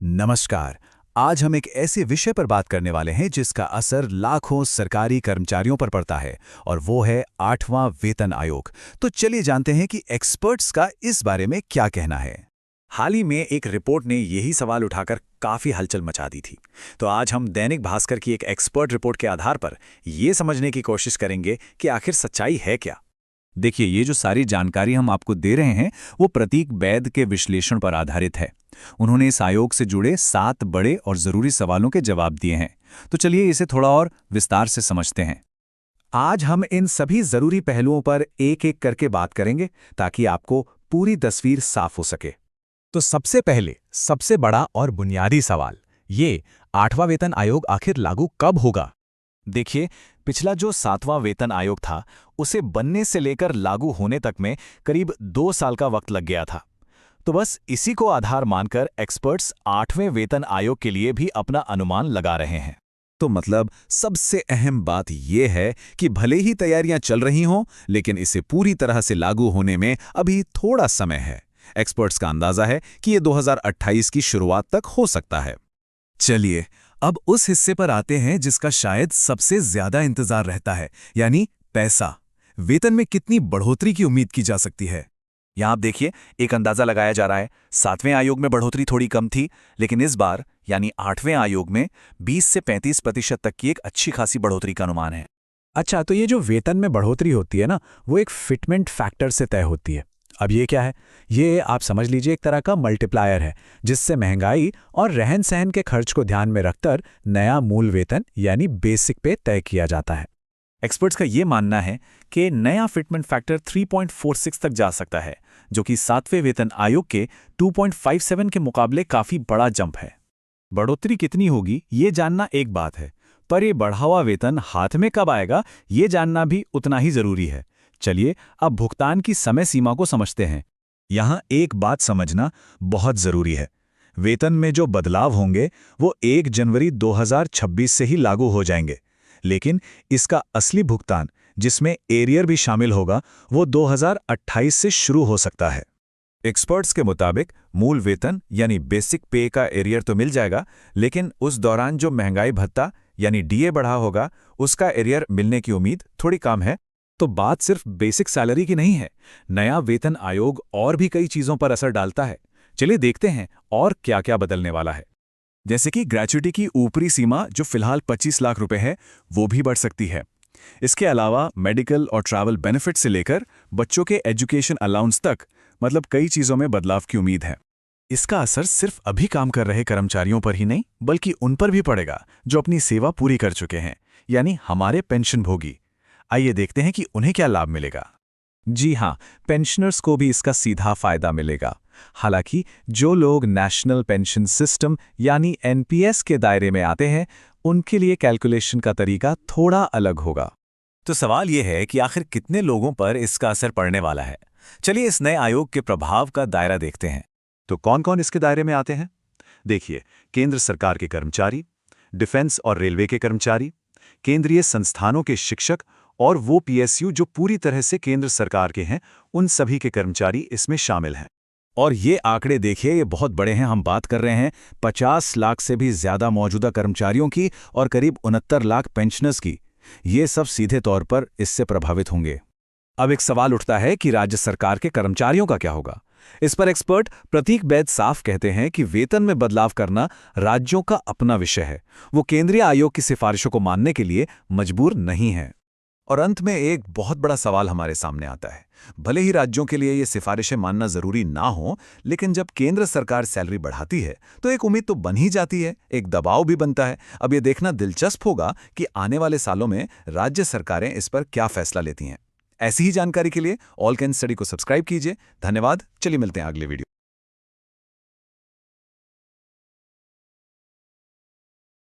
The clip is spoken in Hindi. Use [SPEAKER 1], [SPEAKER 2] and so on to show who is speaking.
[SPEAKER 1] नमस्कार। आज हम एक ऐसे विषय पर बात करने वाले हैं जिसका असर लाखों सरकारी कर्मचारियों पर पड़ता है और वो है 8वां वेतन आयोग। तो चलिए जानते हैं कि एक्सपर्ट्स का इस बारे में क्या कहना है। हाल ही में एक रिपोर्ट ने यही सवाल उठाकर काफी हलचल मचा दी थी। तो आज हम दैनिक भास्कर की एक एक्सपर्ट रिपोर्ट के आधार पर ये समझने की कोशिश करेंगे कि आखिर सच्चाई है क्या। देखिए, ये जो सारी जानकारी हम आपको दे रहे हैं वो प्रतीक बैद के विश्लेषण पर आधारित है। उन्होंने इस आयोग से जुड़े 7 बड़े और जरूरी सवालों के जवाब दिए हैं। तो चलिए इसे थोड़ा और विस्तार से समझते हैं। आज हम इन सभी जरूरी पहलुओं पर एक एक करके बात करेंगे ताकि आपको पूरी तस्वीर साफ हो सके। तो सबसे पहले सबसे बड़ा और बुनियादी सवाल ये 8वां वेतन आयोग आखिर लागू कब होगा। देखिए, पिछला जो 7वां वेतन आयोग था उसे बनने से लेकर लागू होने तक में करीब 2 साल का वक्त लग गया था। तो बस इसी को आधार मानकर एक्सपर्ट्स 8वें वेतन आयोग के लिए भी अपना अनुमान लगा रहे हैं। तो मतलब सबसे अहम बात यह है कि भले ही तैयारियां चल रही हों, लेकिन इसे पूरी तरह से लागू होने में अभी थोड़ा समय है। एक्सपर्ट्स का अंदाजा है कि ये 2028 की शुरुआत तक हो सकता है। चलिए अब उस हिस्से पर आते हैं जिसका शायद सबसे ज्यादा इंतजार रहता है, यानी पैसा। वेतन में कितनी बढ़ोतरी की उम्मीद की जा सकती है। यहां आप देखिए, एक अंदाजा लगाया जा रहा है। 7वें आयोग में बढ़ोतरी थोड़ी कम थी, लेकिन इस बार यानी 8वें आयोग में 20 से 35% तक की एक अच्छी खासी बढ़ोतरी का अनुमान है।
[SPEAKER 2] अच्छा, तो ये जो वेतन में बढ़ोतरी होती है ना, वो एक फिटमेंट फैक्टर से तय होती है। अब ये क्या है? ये आप समझ लीजिए एक तरह का मल्टीप्लायर है, जिससे महंगाई और रहन सहन के खर्च को ध्यान में रखकर नया मूल वेतन यानी बेसिक पे तय किया जाता है।
[SPEAKER 1] एक्सपर्ट्स का ये मानना है कि नया फिटमेंट फैक्टर 3.46 तक जा सकता है, जो कि 7वें वेतन आयोग के 2.57 के मुकाबले काफी बड़ा जंप है। बढ़ोतरी कितनी होगी ये जानना एक बात है, पर ये बढ़ा हुआ वेतन हाथ में कब आएगा ये जानना भी उतना ही जरूरी है। चलिए अब भुगतान की समय सीमा को समझते हैं। यहाँ एक बात समझना बहुत जरूरी है। वेतन में जो बदलाव होंगे वो 1 जनवरी 2026 से ही लागू हो जाएंगे, लेकिन इसका असली भुगतान, जिसमें एरियर भी शामिल होगा, वो 2028 से शुरू हो सकता है। एक्सपर्ट्स के मुताबिक मूल वेतन यानी बेसिक पे का एरियर तो मिल जाएगा, लेकिन उस दौरान जो महंगाई भत्ता यानी डीए बढ़ा होगा उसका एरियर मिलने की उम्मीद थोड़ी कम है। तो बात सिर्फ बेसिक सैलरी की नहीं है। नया वेतन आयोग और भी कई चीजों पर असर डालता है। चलिए देखते हैं और क्या क्या बदलने वाला है। जैसे कि ग्रेच्युटी की ऊपरी सीमा जो फिलहाल 25 लाख रुपए है, वो भी बढ़ सकती है। इसके अलावा मेडिकल और ट्रैवल बेनिफिट से लेकर बच्चों के एजुकेशन अलाउंस तक, मतलब कई चीजों में बदलाव की उम्मीद है। इसका असर सिर्फ अभी काम कर रहे कर्मचारियों पर ही नहीं, बल्कि उन पर भी पड़ेगा जो अपनी सेवा पूरी कर चुके हैं, यानी हमारे पेंशनभोगी। आइए देखते हैं कि उन्हें क्या लाभ मिलेगा। जी हाँ, पेंशनर्स को भी इसका सीधा फायदा मिलेगा। हालांकि जो लोग नेशनल पेंशन सिस्टम यानी एनपीएस के दायरे में आते हैं, उनके लिए कैलकुलेशन का तरीका थोड़ा अलग होगा। तो सवाल यह है कि आखिर कितने लोगों पर इसका असर पड़ने वाला है। चलिए इस नए आयोग के प्रभाव का दायरा देखते हैं। तो कौन कौन इसके दायरे में आते हैं? देखिए, केंद्र सरकार के कर्मचारी, डिफेंस और रेलवे के कर्मचारी, केंद्रीय संस्थानों के शिक्षक और वो पीएसयू जो पूरी तरह से केंद्र सरकार के हैं, उन सभी के कर्मचारी इसमें शामिल हैं। और ये आंकड़े देखिए, ये बहुत बड़े हैं। हम बात कर रहे हैं 50 लाख से भी ज्यादा मौजूदा कर्मचारियों की और करीब 69 लाख पेंशनर्स की। ये सब सीधे तौर पर इससे प्रभावित होंगे। अब एक सवाल उठता है कि राज्य सरकार के कर्मचारियों का क्या होगा। इस पर एक्सपर्ट प्रतीक बैद साफ कहते हैं कि वेतन में बदलाव करना राज्यों का अपना विषय है। वो केंद्रीय आयोग की सिफारिशों को मानने के लिए मजबूर नहीं है। और अंत में एक बहुत बड़ा सवाल हमारे सामने आता है। भले ही राज्यों के लिए ये सिफारिशें मानना जरूरी ना हो, लेकिन जब केंद्र सरकार सैलरी बढ़ाती है तो एक उम्मीद तो बन ही जाती है, एक दबाव भी बनता है। अब ये देखना दिलचस्प होगा कि आने वाले सालों में राज्य सरकारें इस पर क्या फैसला लेती हैं। ऐसी ही जानकारी के लिए ऑल कैन स्टडी को सब्सक्राइब कीजिए। धन्यवाद। चलिए मिलते हैं अगले वीडियो।